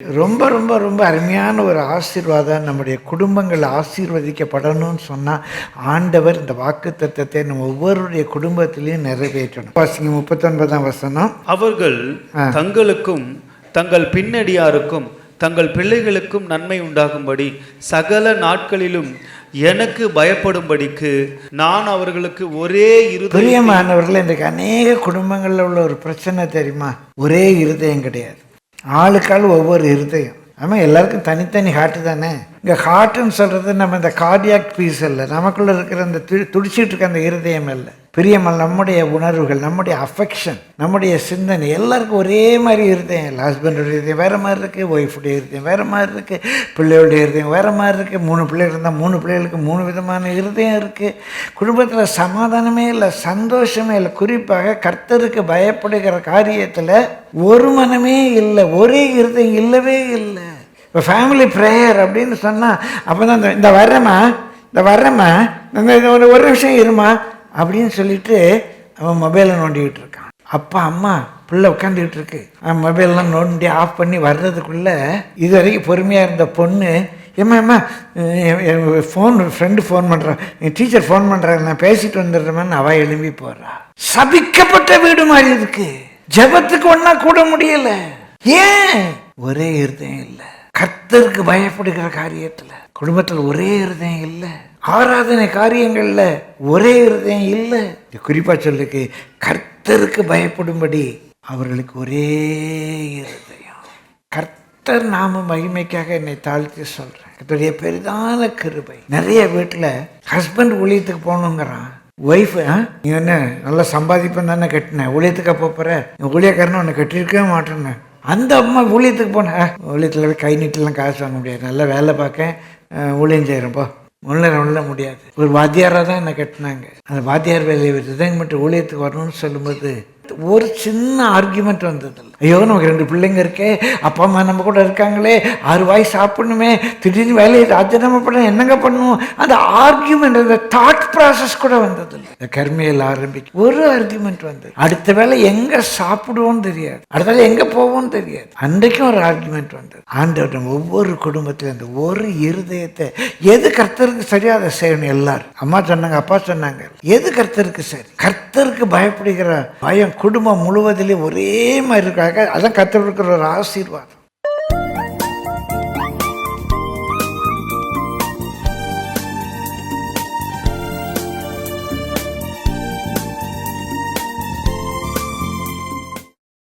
ரொம்ப ரொம்ப ரொம்ப அருமையான ஒரு ஆசீர்வாதம். நம்முடைய குடும்பங்கள் ஆசீர்வதிக்கப்படணும்னு சொன்னால் ஆண்டவர் இந்த வாக்குத்தத்தத்தை நம்ம ஒவ்வொருடைய குடும்பத்திலையும் நிறைவேற்றணும். வாசிங்க 39ஆம் வசனம். அவர்கள் தங்களுக்கும் தங்கள் பின்னடியாருக்கும் தங்கள் பிள்ளைகளுக்கும் நன்மை உண்டாகும்படி சகல நாட்களிலும் எனக்கு பயப்படும்படிக்கு நான் அவர்களுக்கு ஒரே இருதயம். பிரியமானவர்கள், இன்றைக்கு அநேக குடும்பங்களில் உள்ள ஒரு பிரச்சனை தெரியுமா? ஒரே இருதயம் கிடையாது. ஆளுக்காள் ஒவ்வொரு இருதயம். ஆமாம், எல்லாருக்கும் தனித்தனி ஹார்ட்டு தானே. இங்கே ஹார்ட்டுன்னு சொல்கிறது நம்ம இந்த கார்டியாக் பீஸ் இல்லை, நமக்குள்ளே இருக்கிற அந்த துடிச்சிட்டு இருக்க அந்த இருதயம் இல்லை. பிரியமல் நம்முடைய உணர்வுகள், நம்முடைய அஃபெக்ஷன், நம்முடைய சிந்தனை எல்லாருக்கும் ஒரே மாதிரி இருதயம் இல்லை. ஹஸ்பண்டோடைய இருதயம் வேறு மாதிரி இருக்குது, ஒய்ஃபுடைய இருதயம் வேறு மாதிரி இருக்குது, பிள்ளையோடைய இருதயம் வேறு மாதிரி இருக்குது. 3 பிள்ளைகள் இருந்தால் 3 பிள்ளைகளுக்கு 3 விதமான இருதயம் இருக்குது. குடும்பத்தில் சமாதானமே இல்லை, சந்தோஷமே இல்லை. குறிப்பாக கர்த்தருக்கு பயப்படுகிற காரியத்தில் ஒரு மனமே இல்லை, ஒரே இருதயம் இல்லவே இல்லை. இப்போ ஃபேமிலி ப்ரேயர் அப்படின்னு சொன்னால் அப்போ தான் இந்த வரேம்மா ஒரு நிமிஷம் இருமா அப்படின்னு சொல்லிட்டு அவன் மொபைலை நோண்டிக்கிட்டு இருக்கான். அப்பா அம்மா பிள்ளை உட்காந்துக்கிட்டு இருக்கு, அவன் மொபைல்லாம் நோண்டி ஆஃப் பண்ணி வர்றதுக்குள்ளே இது வரைக்கும் பொறுமையாக இருந்த பொண்ணு, ஏம்மா ஃப்ரெண்டு ஃபோன் பண்ணுறான், டீச்சர் ஃபோன் பண்ணுறாங்க, நான் பேசிட்டு வந்துடுறேன்னு அவள் எழும்பி போகிறா. சபிக்கப்பட்ட வீடு மாதிரி இருக்கு. ஜெபத்துக்கு ஒன்றா கூட முடியலை. ஏன்? ஒரே இருதயம் இல்லை. கர்த்தருக்கு பயப்படுகிற காரியத்தில் குடும்பத்தில் ஒரே இருதயம் இல்லை. ஆராதனை காரியங்கள்ல ஒரே இருதயம் இல்லை. குறிப்பா சொல்லுக்கு கர்த்தருக்கு பயப்படும்படி அவர்களுக்கு ஒரே இருதயம். கர்த்தர் நாம மகிமைக்காக என்னை தாழ்த்தி சொல்றேன். கர்த்தருடைய பெரிதான கிருபை. நிறைய வீட்டில் ஹஸ்பண்ட் ஊழியத்துக்கு போகணுங்கிறான், ஒய்ஃபு நீ என்ன நல்லா சம்பாதிப்பேன் தானே கட்டினேன், ஊழியத்துக்கு போகிற ஊழியக்காரன்னு உன்னை கட்டியிருக்கவே மாட்டேன்னு. அந்த அம்மா ஊழியத்துக்கு போனேன், ஊழியத்தில் போய் கை நீட்டெல்லாம் காசு வாங்க முடியாது, நல்லா வேலை பார்க்க ஊழியம் செய்கிறப்போ உள்ள முடியாது. ஒரு வாத்தியாராக தான் என்னை கட்டினாங்க. அந்த வாத்தியார் வேலையை ரிசைன் பண்ணிட்டு ஊழியத்துக்கு வரணும்னு சொல்லும்போது ஒரு சின்ன ஆர்கியூமெண்ட் வந்ததில்லை. ஐயோ நமக்கு 2 பிள்ளைங்க இருக்கே, அப்பா அம்மா நம்ம கூட இருக்காங்களே, 6 வாய் சாப்பிடணுமே, திடீர்னு வேலையை ராஜினாமா பண்ண என்னங்க பண்ணுவோம், அந்த ஆர்கியூமெண்ட், அந்த தாட் ப்ராசஸ் கூட வந்ததில்லை. இந்த கர்மையில் ஆரம்பிக்கும் ஒரு ஆர்கியூமெண்ட் வந்தது. அடுத்த வேலை எங்கே சாப்பிடுவோன்னு தெரியாது, அடுத்த வேலை எங்கே போவோன்னு தெரியாது. அன்றைக்கும் ஒரு ஆர்கியூமெண்ட் வந்தது. ஆண்டவர் ஒவ்வொரு குடும்பத்திலும் அந்த ஒரு இருதயத்தை எது கர்த்தருக்கு சரியா அதை செய்யணும். எல்லாரும் அம்மா சொன்னாங்க, அப்பா சொன்னாங்க, எது கர்த்தருக்கு சரி, கர்த்தருக்கு பயப்படுகிற பயம் குடும்பம் முழுவதிலே ஒரே மாதிரி இருக்காங்க. அதான் கர்த்தருக்கு ஒரு ஆசீர்வாதம்.